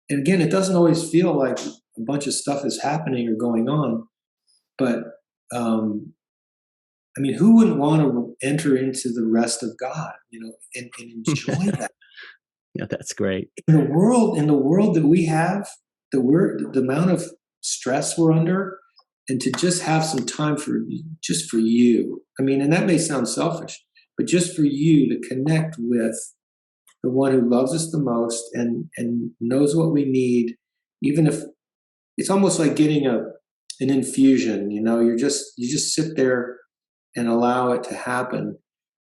And again, it doesn't always feel like a bunch of stuff is happening or going on, but I mean, who wouldn't want to enter into the rest of God, and enjoy that? Yeah, that's great. In the world that we have, the amount of stress we're under, and to just have some time for you. I mean, and that may sound selfish, but just for you to connect with the one who loves us the most and knows what we need, even if it's almost like getting an infusion. You just sit there and allow it to happen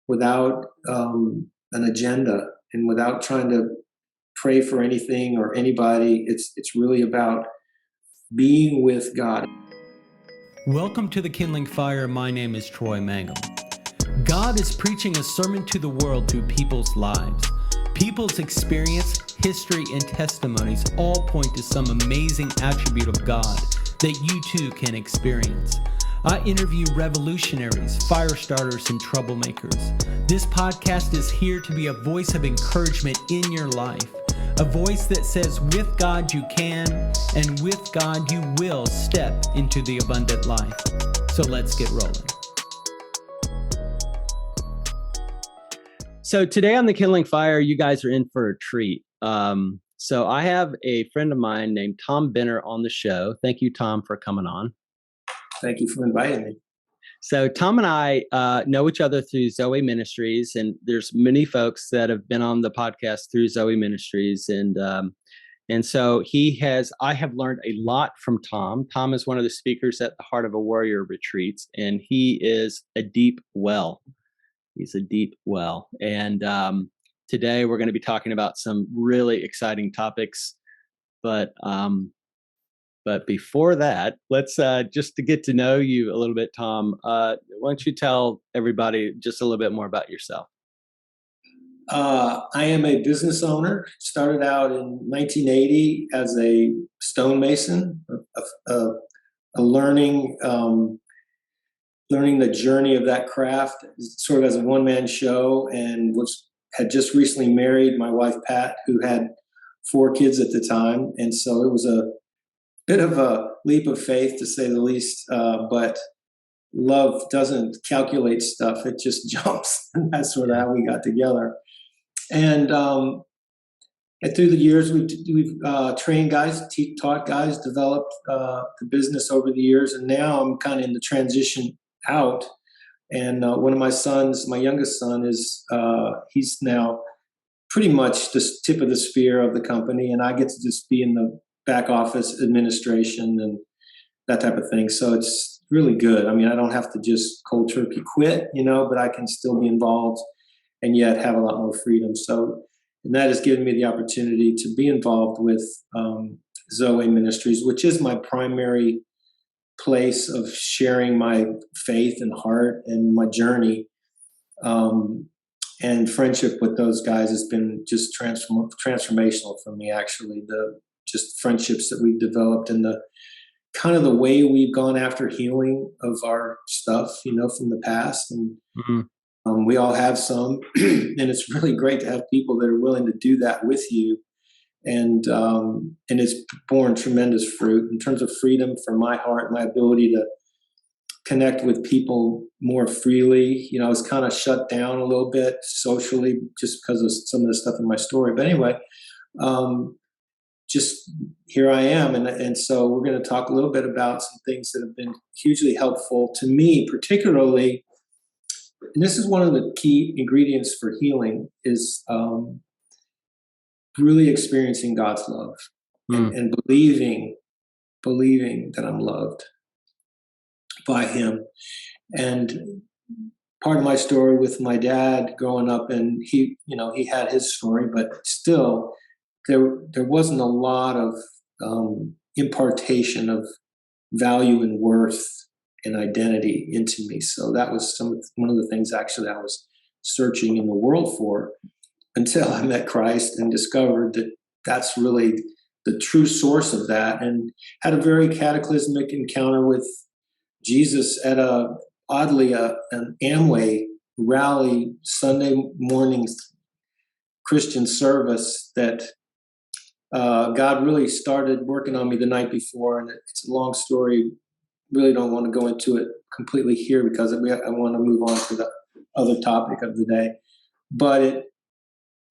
without an agenda and without trying to pray for anything or anybody. It's really about being with God. Welcome to the Kindling Fire. My name is Troy Mangum. God is preaching a sermon to the world through people's lives. People's experience, history, and testimonies all point to some amazing attribute of God that you too can experience. I interview revolutionaries, fire starters, and troublemakers. This podcast is here to be a voice of encouragement in your life. A voice that says, with God you can, and with God you will step into the abundant life. So let's get rolling. So today on the Kindling Fire, you guys are in for a treat. So I have a friend of mine named Tom Benner on the show. Thank you, Tom, for coming on. Thank you for inviting me. So Tom and I know each other through Zoe Ministries, and there's many folks that have been on the podcast through Zoe Ministries, and so I have learned a lot from Tom. Tom is one of the speakers at the Heart of a Warrior retreats, and he is a deep well. He's a deep well, and today we're going to be talking about some really exciting topics, but before that, let's just to get to know you a little bit, Tom. Why don't you tell everybody just a little bit more about yourself? I am a business owner. Started out in 1980 as a stonemason, learning the journey of that craft, sort of as a one-man show, and had just recently married my wife Pat, who had 4 kids at the time, and so it was a bit of a leap of faith, to say the least, but love doesn't calculate stuff. It just jumps. And that's sort of how we got together. And through the years, we've trained guys, taught guys, developed the business over the years. And now I'm kind of in the transition out. And one of my sons, my youngest son, he's now pretty much the tip of the spear of the company. And I get to just be in the back office administration and that type of thing. So it's really good. I mean, I don't have to just cold turkey quit, but I can still be involved and yet have a lot more freedom. So, and that has given me the opportunity to be involved with Zoe Ministries, which is my primary place of sharing my faith and heart and my journey. And friendship with those guys has been just transformational for me, actually. Just friendships that we've developed and the kind of the way we've gone after healing of our stuff, from the past. And we all have some, and it's really great to have people that are willing to do that with you. And it's borne tremendous fruit in terms of freedom for my heart, my ability to connect with people more freely. I was kind of shut down a little bit socially just because of some of the stuff in my story. But anyway, just here I am. And so we're going to talk a little bit about some things that have been hugely helpful to me, particularly. And this is one of the key ingredients for healing is really experiencing God's love and believing that I'm loved by Him. And part of my story with my dad growing up, and he had his story, but still, there wasn't a lot of impartation of value and worth and identity into me. So that was one of the things actually I was searching in the world for until I met Christ and discovered that that's really the true source of that, and had a very cataclysmic encounter with Jesus at an Amway rally, Sunday morning Christian service that God really started working on me the night before, and it's a long story. Really don't want to go into it completely here because I want to move on to the other topic of the day. But it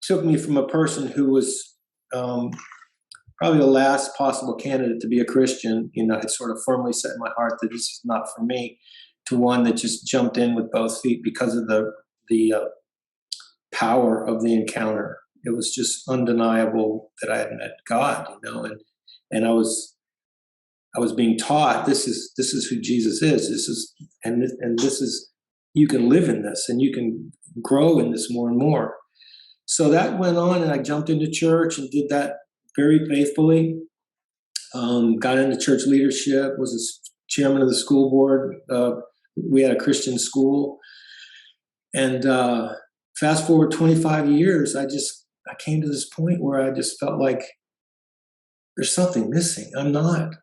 took me from a person who was probably the last possible candidate to be a Christian, had sort of firmly set in my heart that this is not for me, to one that just jumped in with both feet because of the power of the encounter. It was just undeniable that I had met God, and I was being taught this is who Jesus is. This is you can live in this and you can grow in this more and more. So that went on, and I jumped into church and did that very faithfully. Got into church leadership, was a chairman of the school board. We had a Christian school. And fast forward 25 years, I came to this point where I just felt like there's something missing. I'm not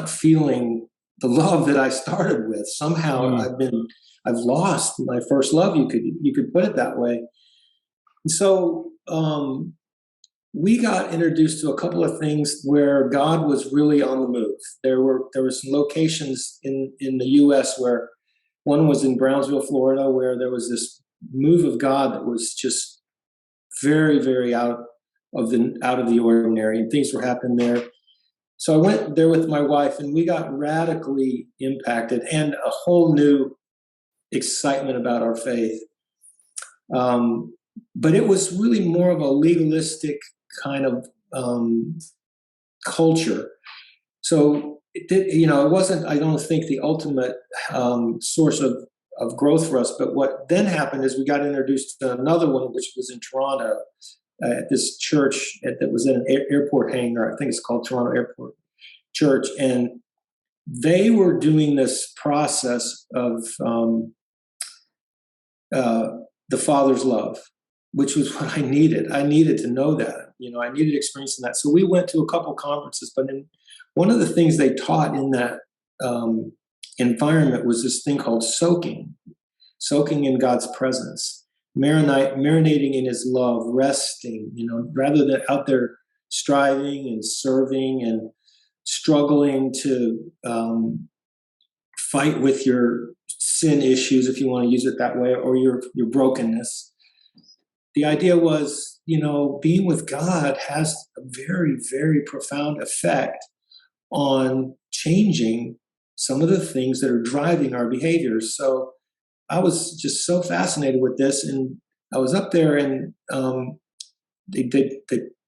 feeling the love that I started with. Somehow I've lost my first love. You could put it that way. And so we got introduced to a couple of things where God was really on the move. There were some locations in the U.S. where one was in Brownsville, Florida, where there was this move of God that was just very, very out of the ordinary, and things were happening there. So I went there with my wife, and we got radically impacted, and a whole new excitement about our faith. But it was really more of a legalistic kind of culture. So it wasn't, I don't think, the ultimate source of growth for us. But what then happened is we got introduced to another one, which was in Toronto, at this church that was in an airport hangar. I think it's called Toronto Airport Church. And they were doing this process of the Father's love, which was what I needed. I needed to know that. I needed experience in that. So we went to a couple conferences, but one of the things they taught in that environment was this thing called soaking in God's presence. Marinating in his love, resting, rather than out there striving and serving and struggling to fight with your sin issues, if you want to use it that way, or your brokenness. The idea was, being with God has a very, very profound effect on changing some of the things that are driving our behaviors. So I was just so fascinated with this, and I was up there, and they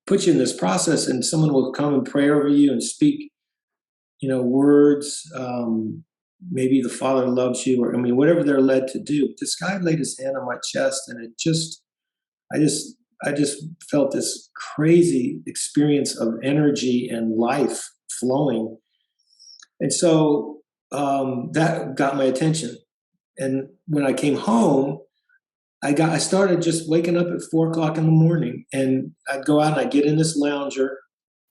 put you in this process, and someone will come and pray over you and speak, words. Maybe the Father loves you, or whatever they're led to do. This guy laid his hand on my chest, and I just felt this crazy experience of energy and life flowing, and so that got my attention. And when I came home, I started just waking up at 4:00 in the morning, and I'd go out and I'd get in this lounger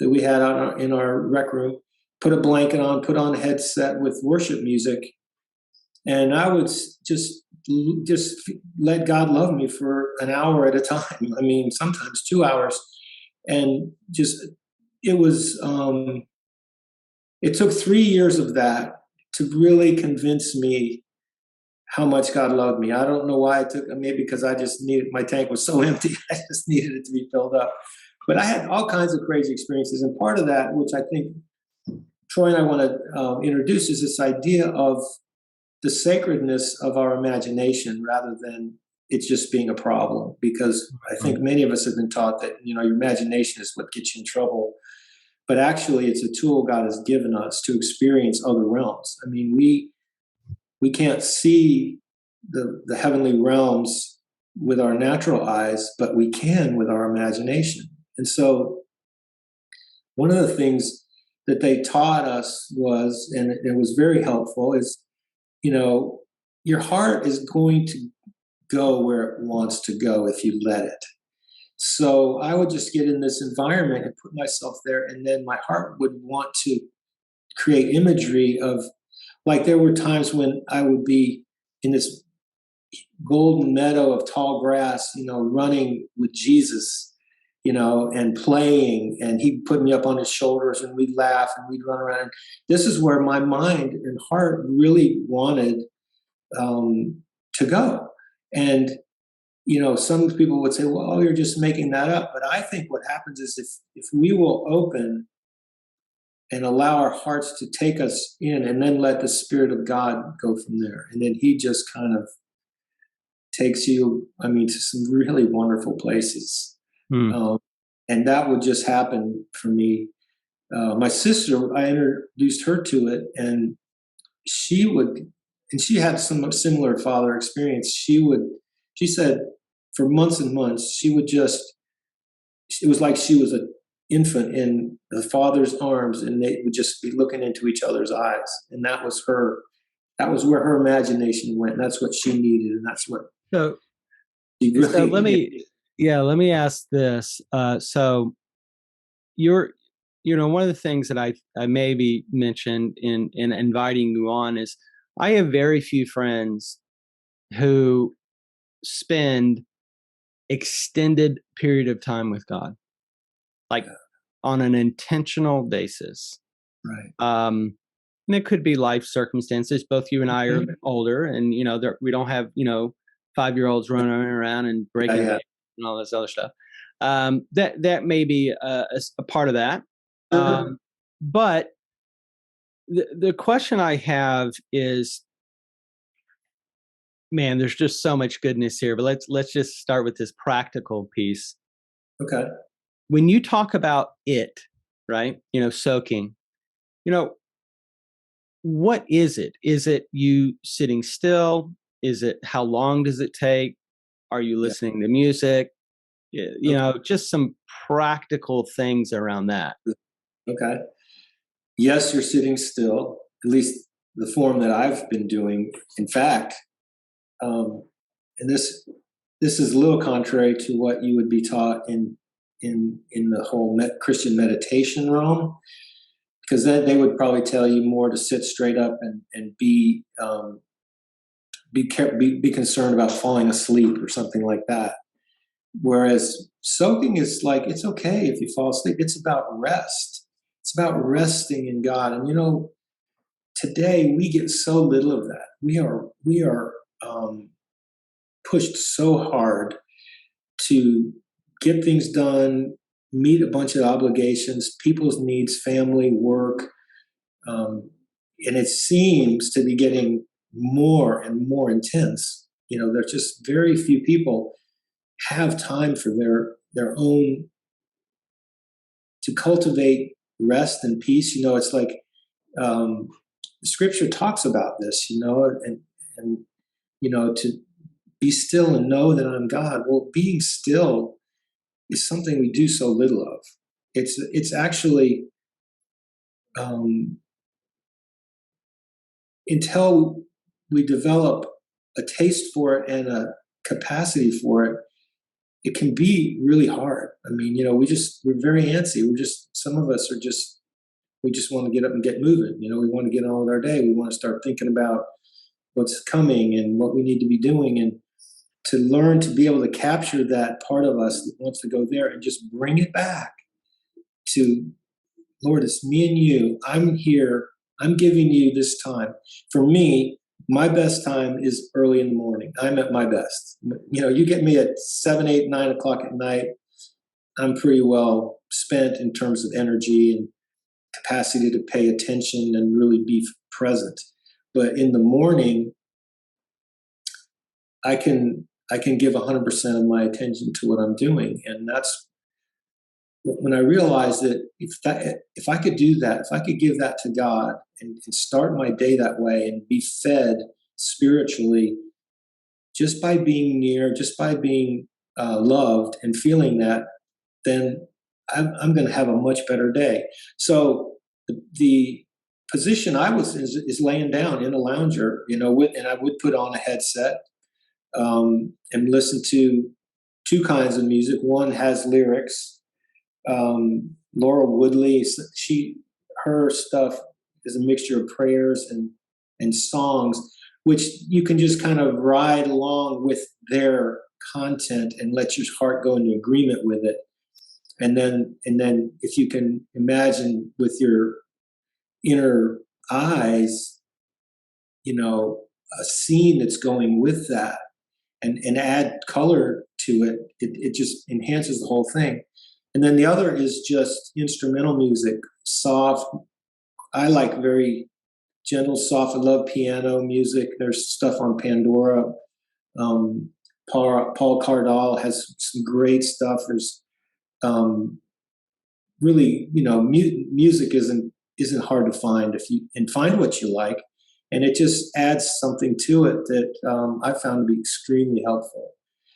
that we had out in our rec room, put a blanket on, put on a headset with worship music, and I would just let God love me for an hour at a time. Sometimes 2 hours, and it took 3 years of that to really convince me how much God loved me. I don't know why it took, maybe because my tank was so empty, I just needed it to be filled up. But I had all kinds of crazy experiences. And part of that, which I think Troy and I want to introduce, is this idea of the sacredness of our imagination rather than it's just being a problem. Because I think many of us have been taught that, your imagination is what gets you in trouble. But actually, it's a tool God has given us to experience other realms. We can't see the heavenly realms with our natural eyes, but we can with our imagination. And so one of the things that they taught us was, and it was very helpful, is, your heart is going to go where it wants to go if you let it. So I would just get in this environment and put myself there, and then my heart would want to create imagery of, like, there were times when I would be in this golden meadow of tall grass, running with Jesus, and playing, and he'd put me up on his shoulders and we'd laugh and we'd run around. This is where my mind and heart really wanted to go. And, some people would say, well, you're just making that up. But I think what happens is if we will open and allow our hearts to take us in, and then let the Spirit of God go from there. And then he just kind of takes you, to some really wonderful places. And that would just happen for me. My sister, I introduced her to it, and she had some similar father experience. She said for months and months, it was like she was an infant in the father's arms, and they would just be looking into each other's eyes. And that was where her imagination went. And that's what she needed. And that's what she really let me ask this. So you're, one of the things that I maybe mentioned in inviting you on is I have very few friends who spend extended period of time with God, like on an intentional basis. Right. And it could be life circumstances. Both you and I are older, and we don't have 5-year-olds running around and breaking and all this other stuff. That may be a part of that. But the question I have is, man, there's just so much goodness here. But let's just start with this practical piece. Okay. When you talk about it, right? Soaking. What is it? Is it you sitting still? Is it how long does it take? Are you listening to music? Just some practical things around that. Okay. Yes, you're sitting still, at least the form that I've been doing. In fact, and this is a little contrary to what you would be taught in the whole Christian meditation realm, because then they would probably tell you more to sit straight up and be concerned about falling asleep or something like that. Whereas soaking is like, it's okay if you fall asleep. It's about rest. It's about resting in God. And today we get so little of that. We are pushed so hard to get things done, meet a bunch of obligations, people's needs, family, work. And it seems to be getting more and more intense. There's just very few people have time for their own, to cultivate rest and peace. It's like the scripture talks about this, and to be still and know that I'm God. Well, being still is something we do so little of. It's actually, until we develop a taste for it and a capacity for it, it can be really hard. We're very antsy. Some of us we just want to get up and get moving. We want to get on with our day. We want to start thinking about what's coming and what we need to be doing, and to learn to be able to capture that part of us that wants to go there and just bring it back to, Lord, it's me and you. I'm here. I'm giving you this time. For me, my best time is early in the morning. I'm at my best. You get me at 7, 8, 9 o'clock at night, I'm pretty well spent in terms of energy and capacity to pay attention and really be present. But in the morning, I can give 100% of my attention to what I'm doing. And that's when I realized that if I could do that, if I could give that to God and start my day that way and be fed spiritually, just by being near, just by being loved and feeling that, then I'm going to have a much better day. So the position I was in is laying down in a lounger, and I would put on a headset and listen to two kinds of music. One has lyrics. Laura Woodley, her stuff is a mixture of prayers and songs, which you can just kind of ride along with their content and let your heart go into agreement with it. And then if you can imagine with your inner eyes, a scene that's going with that, and add color to it, it just enhances the whole thing. And then the other is just instrumental music, soft. I like very gentle, soft. I love piano music. There's stuff on Pandora. Paul Cardall has some great stuff. There's really, music isn't hard to find if you and find what you like, and it just adds something to it that I found to be extremely helpful.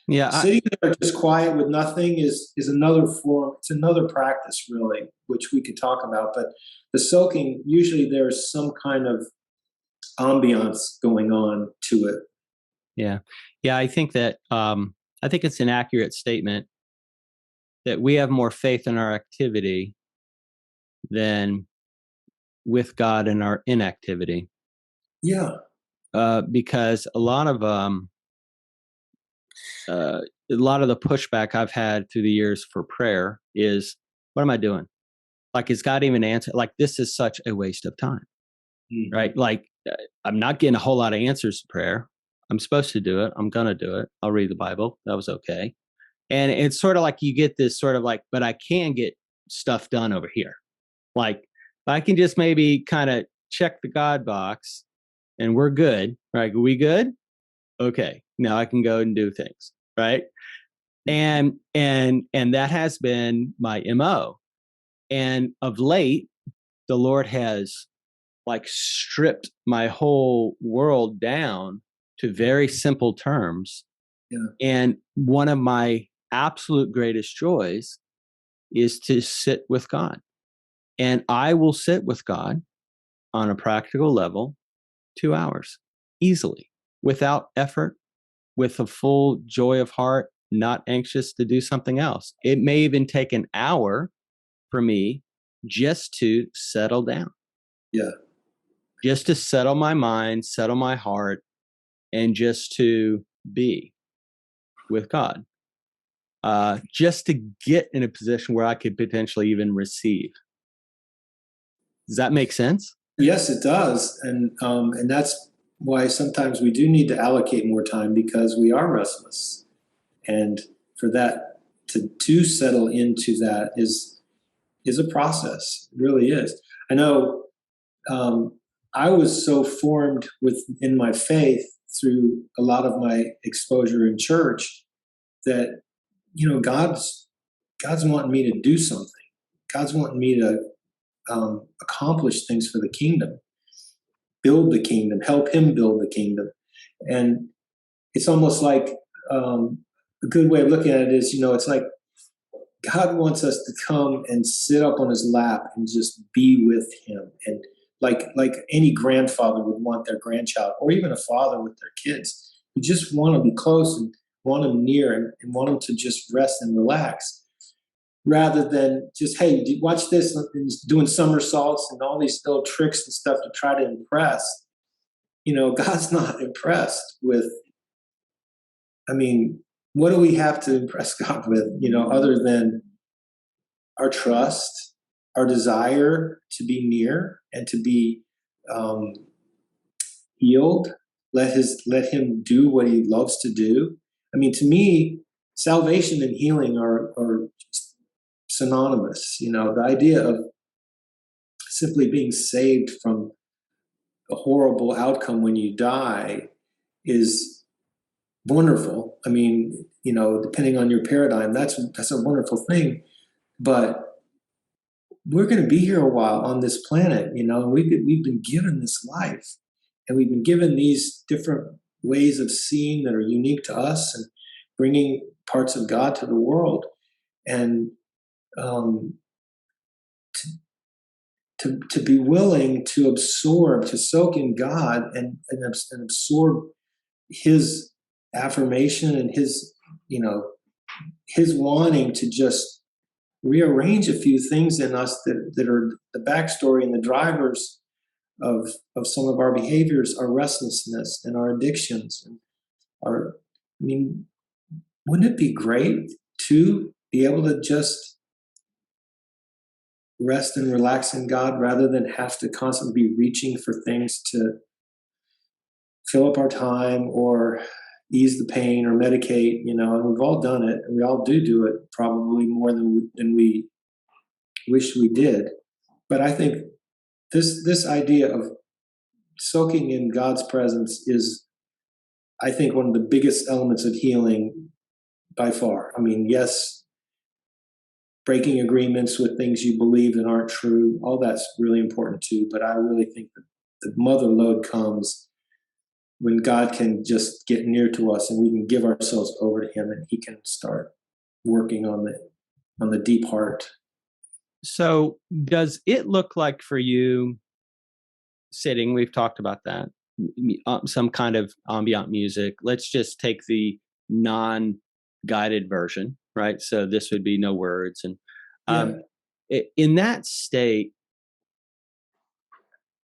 Yeah. Sitting there just quiet with nothing is another form. It's another practice, really, which we could talk about. But the soaking, usually there's some kind of ambiance going on to it. Yeah. Yeah. I think that, I think it's an accurate statement that we have more faith in our activity than with God in our inactivity. Yeah. Because a lot of the pushback I've had through the years for prayer is, what am I doing? Like, is God even answer? Like, this is such a waste of time, right? Like, I'm not getting a whole lot of answers to prayer. I'm supposed to do it. I'm going to do it. I'll read the Bible. That was okay. And it's sort of like you get this sort of like, but I can get stuff done over here. Like, I can just maybe kind of check the God box and we're good, right? Are we good? Okay. Now I can go and do things, right? And that has been my MO. And of late, the Lord has like stripped my whole world down to very simple terms. Yeah. And one of my absolute greatest joys is to sit with God. And I will sit with God on a practical level 2 hours easily, without effort, with a full joy of heart, not anxious to do something else. It may even take an hour for me just to settle down. Yeah. Just to settle my mind, settle my heart, and just to be with God. Just to get in a position where I could potentially even receive. Does that make sense? Yes, it does, and that's why sometimes we do need to allocate more time, because we are restless, and for that to settle into that is a process. It really is. I know. I was so formed in my faith through a lot of my exposure in church that God's wanting me to do something. God's wanting me to accomplish things for the kingdom, build the kingdom, help Him build the kingdom. And it's almost like a good way of looking at it is, it's like God wants us to come and sit up on His lap and just be with Him. And like any grandfather would want their grandchild, or even a father with their kids, you just want to be close and want them near, and want them to just rest and relax, rather than just, hey, watch this, and just doing somersaults and all these little tricks and stuff to try to impress. God's not impressed with, what do we have to impress God with, other than our trust, our desire to be near and to be healed. Let Him do what He loves to do. To me, salvation and healing are synonymous. The idea of simply being saved from a horrible outcome when you die is wonderful. Depending on your paradigm, that's a wonderful thing. But we're going to be here a while on this planet, and we've been given this life, and we've been given these different ways of seeing that are unique to us and bringing parts of God to the world. And to be willing to absorb, to soak in God and absorb His affirmation and His wanting to just rearrange a few things in us that are the backstory and the drivers of some of our behaviors, our restlessness and our addictions. And wouldn't it be great to be able to just rest and relax in God rather than have to constantly be reaching for things to fill up our time or ease the pain or medicate, and we've all done it, and we all do it probably more than we wish we did. But I think this idea of soaking in God's presence is, I think, one of the biggest elements of healing by far. I mean, yes, breaking agreements with things you believe that aren't true, all that's really important too. But I really think that the mother lode comes when God can just get near to us and we can give ourselves over to him and he can start working on the deep heart. So does it look like for you sitting, we've talked about that, some kind of ambient music. Let's just take the non-guided version, right? So this would be no words. And in that state,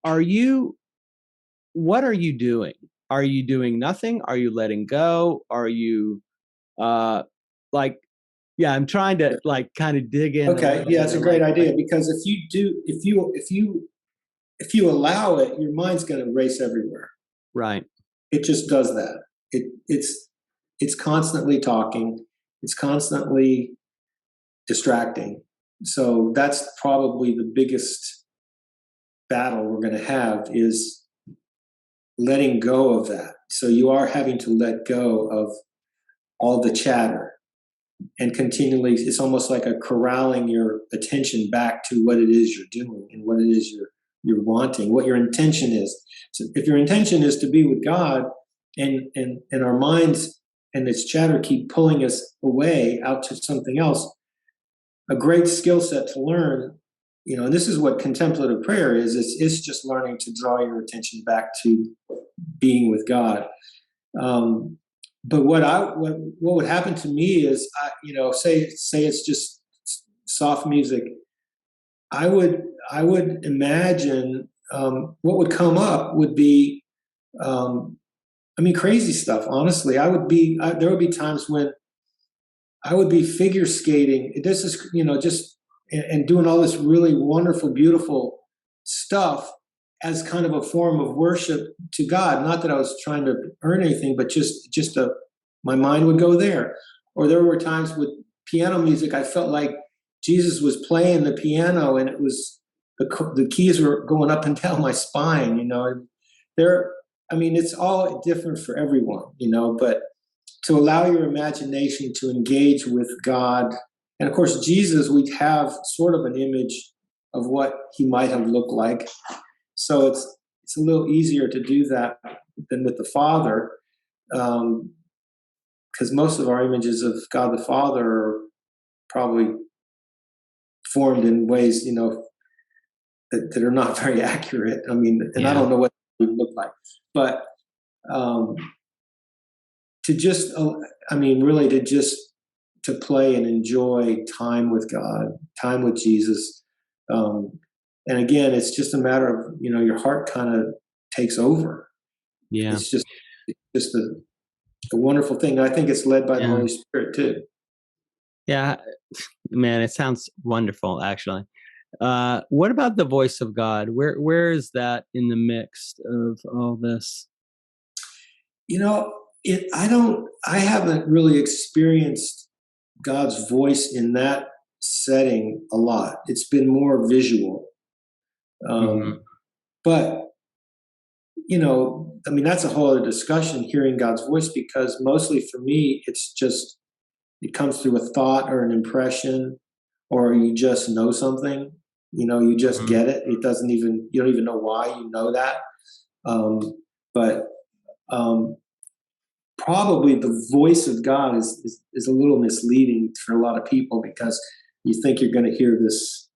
what are you doing? Are you doing nothing? Are you letting go? Are you I'm trying to kind of dig in. Okay. Yeah, it's a great idea, because if you allow it, your mind's going to race everywhere. Right. It just does that. It's constantly talking. It's constantly distracting. So that's probably the biggest battle we're going to have, is letting go of that. So you are having to let go of all the chatter and continually, it's almost like a corralling your attention back to what it is you're doing and what it is you're wanting, what your intention is. So if your intention is to be with God, and our minds and its chatter keep pulling us away out to something else, a great skill set to learn, and this is what contemplative prayer is. It's just learning to draw your attention back to being with God. But what would happen to me is, say it's just soft music. I would imagine what would come up would be, crazy stuff. Honestly, there would be times when I would be figure skating. This is, just and doing all this really wonderful, beautiful stuff as kind of a form of worship to God. Not that I was trying to earn anything, but my mind would go there. Or there were times with piano music, I felt like Jesus was playing the piano, and it was the keys were going up and down my spine. It's all different for everyone, but to allow your imagination to engage with God. And of course, Jesus, we have sort of an image of what he might have looked like. So it's a little easier to do that than with the Father, because most of our images of God the Father are probably formed in ways, that are not very accurate. I don't know what it would look like, but to play and enjoy time with God, time with Jesus. And again, it's just a matter of, your heart kind of takes over. Yeah. It's just a wonderful thing. I think it's led by the Holy Spirit too. Yeah, man, it sounds wonderful, actually. What about the voice of God? Where is that in the mix of all this? I haven't really experienced God's voice in that setting a lot. It's been more visual. But, that's a whole other discussion, hearing God's voice, because mostly for me, it comes through a thought or an impression, or you just know something, you just get it. You don't even know why you know that. But probably the voice of God is a little misleading for a lot of people, because you think you're going to hear this,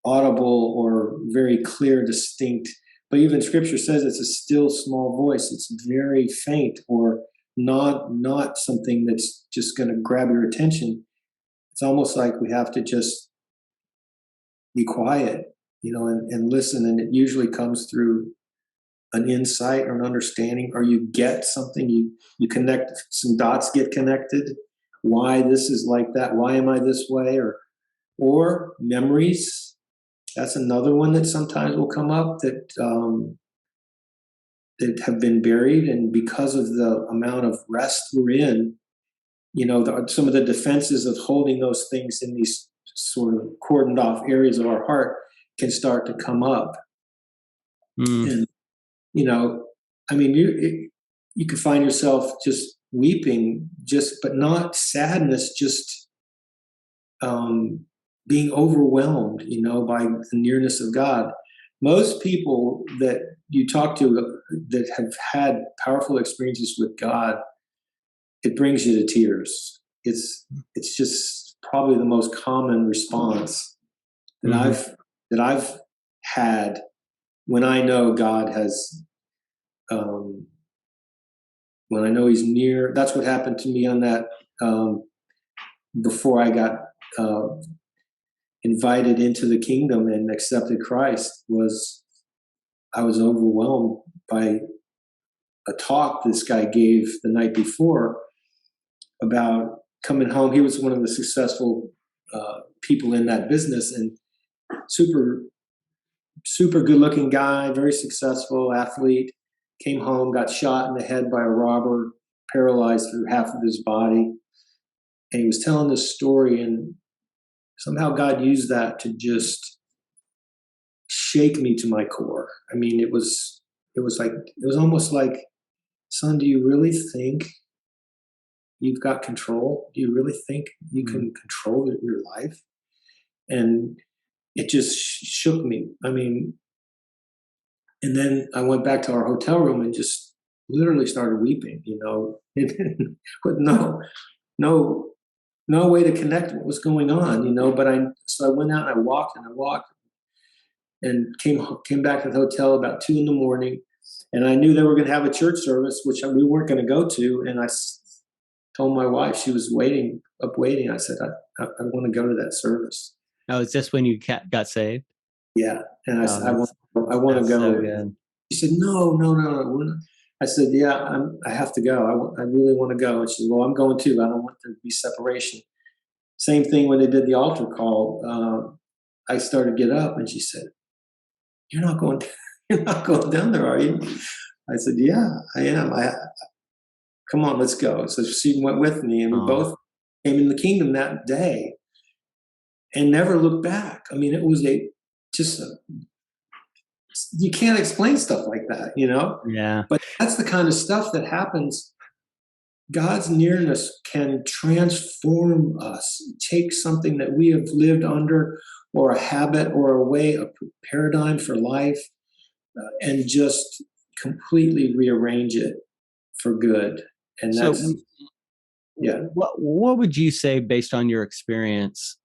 audible or very clear, distinct, but even Scripture says it's a still small voice. It's very faint, or not something that's just going to grab your attention. It's almost like we have to just be quiet, and listen. And it usually comes through an insight or an understanding, or you get something, you connect, some dots get connected. Why this is like that? Why am I this way? Or or memories. That's another one that sometimes will come up that that have been buried, and because of the amount of rest we're in, some of the defenses of holding those things in these sort of cordoned off areas of our heart can start to come up. And I mean, you can find yourself just weeping, but not sadness, just being overwhelmed, by the nearness of God. Most people that you talk to that have had powerful experiences with God, it brings you to tears. It's just probably the most common response that I've had when I know God has, when I know He's near. That's what happened to me on that before I got invited into the kingdom and accepted Christ. I was overwhelmed by a talk this guy gave the night before about coming home. He was one of the successful people in that business, and super good looking guy, very successful athlete. Came home, got shot in the head by a robber, paralyzed through half of his body. And he was telling this story, and somehow God used that to just shake me to my core. I mean, it was almost like, son, do you really think you've got control? Do you really think you can control your life? And it just shook me. I mean, and then I went back to our hotel room and just literally started weeping, with no way to connect what was going on, so I went out and I walked and came back to the hotel about 2 a.m. And I knew they were going to have a church service, which we weren't going to go to. And I told my wife, she was waiting. I said, I want to go to that service. Oh, is this when you got saved? Yeah. And I said, I want to go. So good. She said, no. I said, yeah, I have to go. I really want to go. And she said, well, I'm going too. I don't want there to be separation. Same thing when they did the altar call. I started to get up, and she said, you're not going down there, are you? I said, yeah, I am. Come on, let's go. So she went with me, and we both came in the kingdom that day and never looked back. I mean, it was you can't explain stuff like that, Yeah. But that's the kind of stuff that happens. God's nearness can transform us, take something that we have lived under, or a habit, or a way, a paradigm for life, and just completely rearrange it for good. And that's, yeah. What would you say, based on your experience,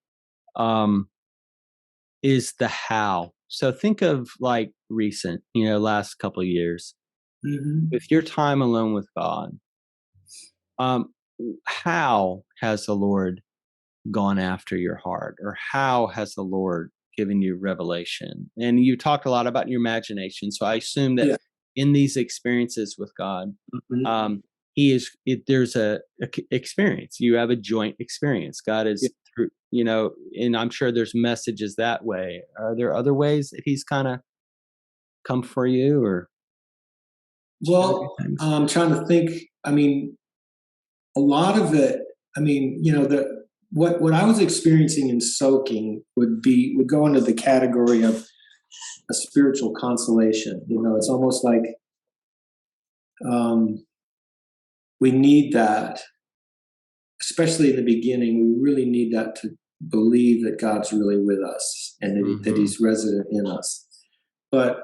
is the how? So think of like recent, last couple of years, with your time alone with God. How has the Lord gone after your heart, or how has the Lord given you revelation? And you talked a lot about your imagination. So I assume that in these experiences with God, there's a experience. You have a joint experience. God is through, and I'm sure there's messages that way. Are there other ways that He's kind of come for you, or? Well, I'm trying to think. I mean, a lot of it, what I was experiencing in soaking would go into the category of a spiritual consolation. It's almost like we need that, especially in the beginning. We really need that to believe that God's really with us and that He's resident in us. But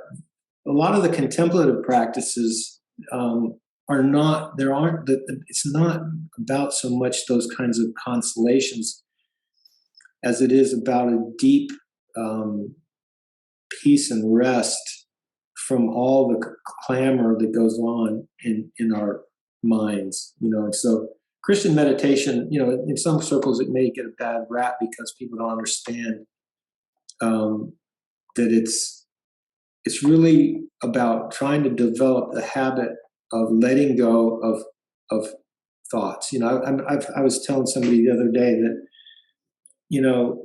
a lot of the contemplative practices it's not about so much those kinds of consolations as it is about a deep peace and rest from all the clamor that goes on in our minds, and so Christian meditation, in some circles it may get a bad rap because people don't understand that it's really about trying to develop the habit of letting go of thoughts. I was telling somebody the other day that when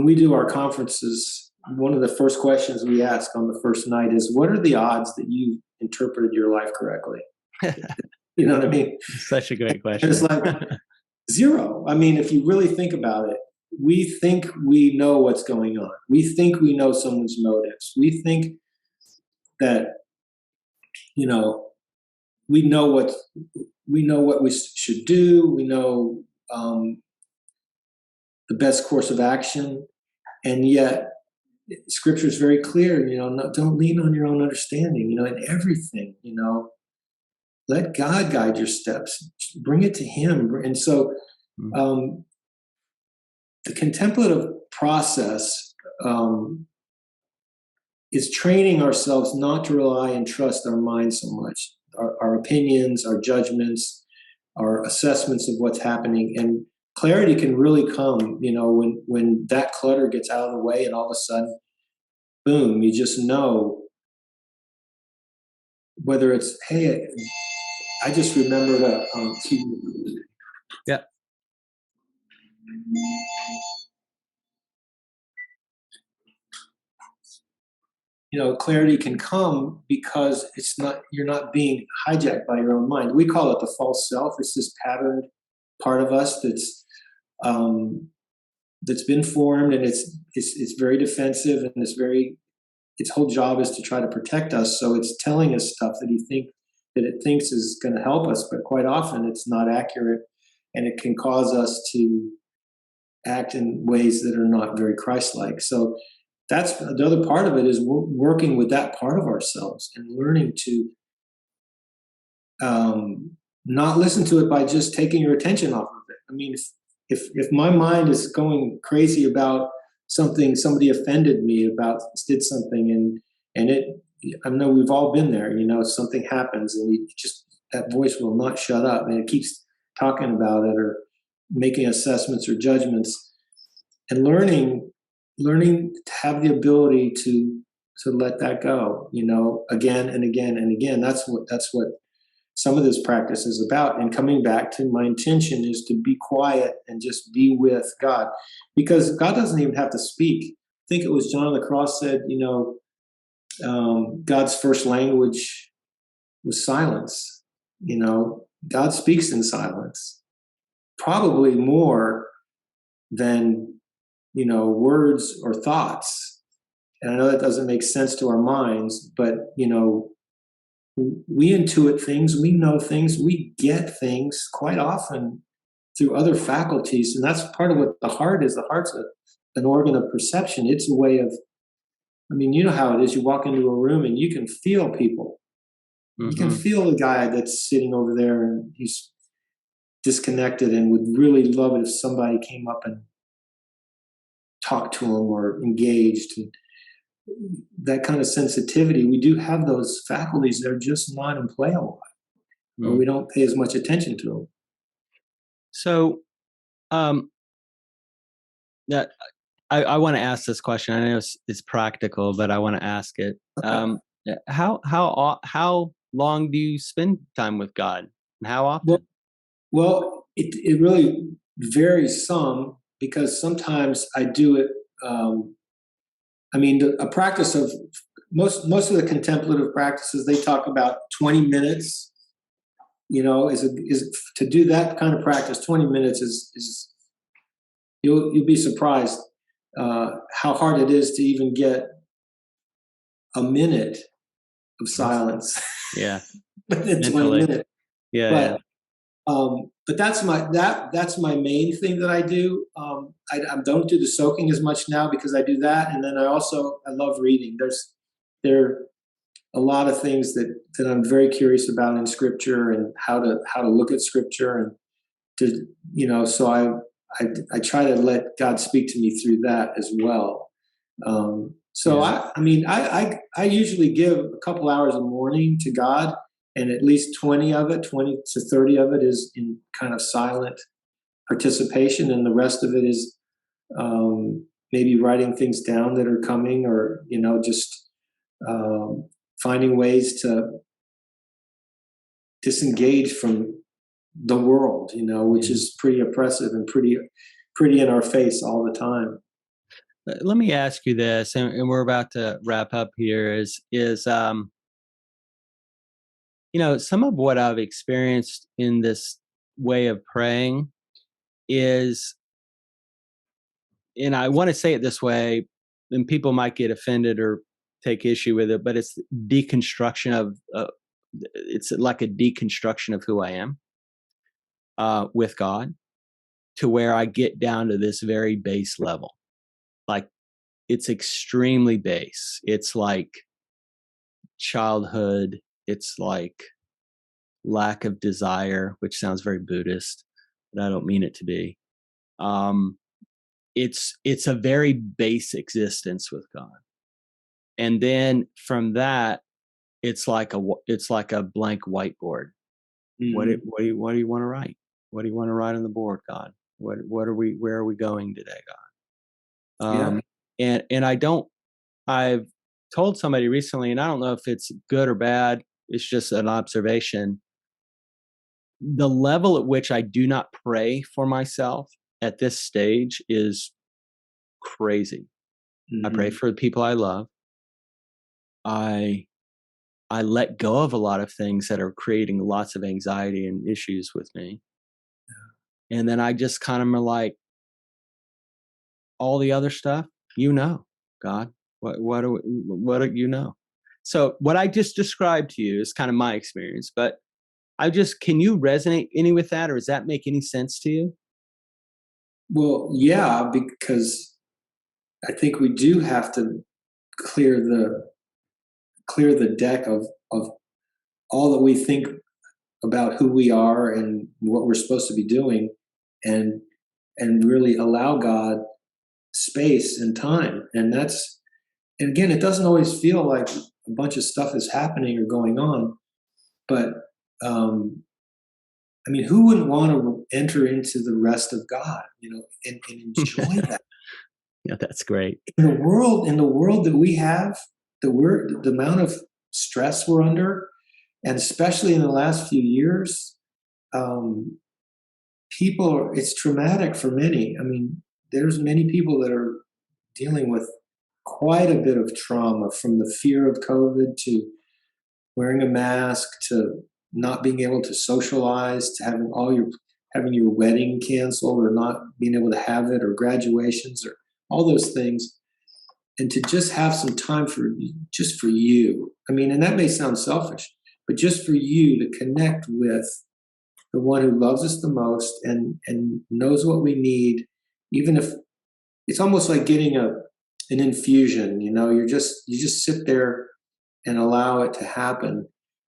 we do our conferences, one of the first questions we ask on the first night is, what are the odds that you interpreted your life correctly? You know what I mean? Such a great question. And it's like zero. I mean, if you really think about it, we think we know what's going on. We think we know someone's motives. We think that, we know what we should do. We know the best course of action, and yet Scripture is very clear. Don't lean on your own understanding. In everything. Let God guide your steps. Bring it to Him. And so, the contemplative process is training ourselves not to rely and trust our mind so much, our opinions, our judgments, our assessments of what's happening. And clarity can really come, when that clutter gets out of the way, and all of a sudden, boom, you just know. Whether it's, hey, I just remembered Yeah. Clarity can come because you're not being hijacked by your own mind. We call it the false self. It's this patterned part of us that's been formed, and it's very defensive, and its whole job is to try to protect us. So it's telling us stuff that it thinks is going to help us, but quite often it's not accurate, and it can cause us to act in ways that are not very Christ-like. So that's the other part of it, is working with that part of ourselves and learning to not listen to it by just taking your attention off of it. I mean, if my mind is going crazy about something, somebody offended me about, did something, and I know we've all been there. Something happens, and that voice will not shut up, and it keeps talking about it or making assessments or judgments, and learning to have the ability to let that go, again and again and again. That's what some of this practice is about. And coming back to, my intention is to be quiet and just be with God, because God doesn't even have to speak. I think it was John on the cross said, God's first language was silence. God speaks in silence, probably more than words or thoughts. And I know that doesn't make sense to our minds, but we intuit things, we know things, we get things quite often through other faculties. And that's part of what the heart is. The heart's an organ of perception. It's a way of, you know how it is. You walk into a room and you can feel people. Mm-hmm. You can feel the guy that's sitting over there and he's disconnected and would really love it if somebody came up and talked to him or engaged. And that kind of sensitivity, we do have those faculties. They're just not in play a lot, or we don't pay as much attention to them. So, that I want to ask this question. I know it's practical, but I want to ask it. Okay. How long do you spend time with God, and how often? Well, it really varies some, because sometimes I do it. A practice of most of the contemplative practices, they talk about 20 minutes. Is to do that kind of practice. 20 minutes is you'll be surprised how hard it is to even get a minute of silence. Yeah, within 20 minutes. Yeah. But that's my main thing that I do. I don't do the soaking as much now, because I do that, and then I love reading. There are a lot of things that I'm very curious about in Scripture, and how to look at Scripture, and to so I try to let God speak to me through that as well. I usually give a couple hours in the morning to God. And at least 20 to 30 of it is in kind of silent participation. And the rest of it is maybe writing things down that are coming, or, just finding ways to disengage from the world, which is pretty oppressive and pretty in our face all the time. Let me ask you this, and we're about to wrap up here. Some of what I've experienced in this way of praying is, and I want to say it this way, and people might get offended or take issue with it, but it's deconstruction of, it's like a deconstruction of who I am with God, to where I get down to this very base level. Like, it's extremely base. It's like childhood. It's like lack of desire, which sounds very Buddhist, but I don't mean it to be. It's a very base existence with God. And then from that, it's like a blank whiteboard. Mm-hmm. What do you want to write? What do you want to write on the board, God? Where are we going today, God? I've told somebody recently, and I don't know if it's good or bad, it's just an observation. The level at which I do not pray for myself at this stage is crazy. Mm-hmm. I pray for the people I love. I let go of a lot of things that are creating lots of anxiety and issues with me. Yeah. And then I just kind of am like, all the other stuff, God, what do you know? So what I just described to you is kind of my experience, but can you resonate any with that, or does that make any sense to you? Well, yeah, because I think we do have to clear the deck of all that we think about who we are and what we're supposed to be doing, and really allow God space and time. And again, it doesn't always feel like a bunch of stuff is happening or going on, but who wouldn't want to enter into the rest of God, and enjoy that? Yeah, that's great. In the world that we have, the amount of stress we're under, and especially in the last few years, it's traumatic for many. There's many people that are dealing with quite a bit of trauma, from the fear of COVID to wearing a mask to not being able to socialize, to having your wedding canceled or not being able to have it, or graduations, or all those things. And to just have some time for you. And that may sound selfish, but just for you to connect with the one who loves us the most and knows what we need, even if it's almost like getting an infusion. You just sit there and allow it to happen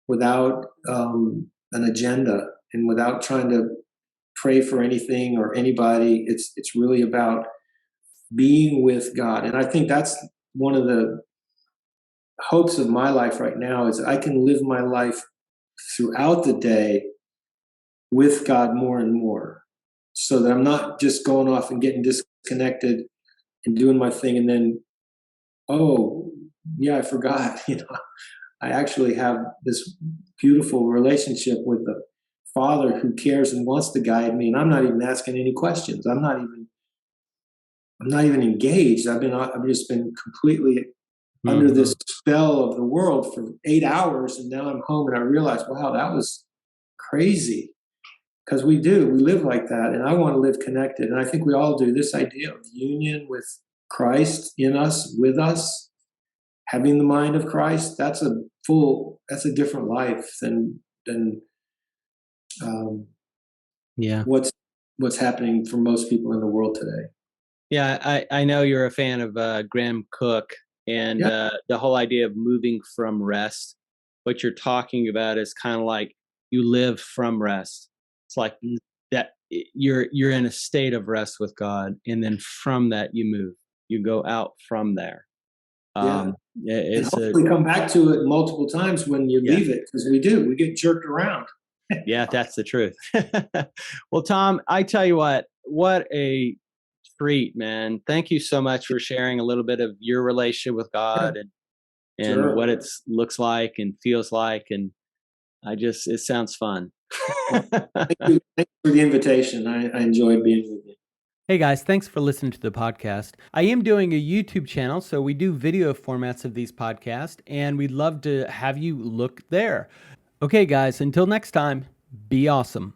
without an agenda and without trying to pray for anything or anybody. It's really about being with God. And I think that's one of the hopes of my life right now, is I can live my life throughout the day with God more and more, so that I'm not just going off and getting disconnected and doing my thing, and then, oh yeah, I forgot, I actually have this beautiful relationship with the Father who cares and wants to guide me, and I'm not even asking any questions. I'm not even engaged. I've just been completely under this spell of the world for 8 hours, and now I'm home and I realize, wow, that was crazy. Because we live like that, and I want to live connected, and I think we all do. This idea of union with Christ in us, with us, having the mind of Christ, that's a different life than what's happening for most people in the world today. Yeah, I know you're a fan of Graham Cook, and the whole idea of moving from rest. What you're talking about is kind of like you live from rest. It's like that you're in a state of rest with God, and then from that you go out from there. And hopefully come back to it multiple times when you leave it, because we get jerked around. Yeah, that's the truth. Well, Tom, I tell you what a treat, man. Thank you so much for sharing a little bit of your relationship with God and what it looks like and feels like. And it sounds fun. Thank you for the invitation. I enjoyed being with you. Hey guys, thanks for listening to the podcast. I am doing a YouTube channel, so we do video formats of these podcasts, and we'd love to have you look there. Okay guys, until next time, be awesome.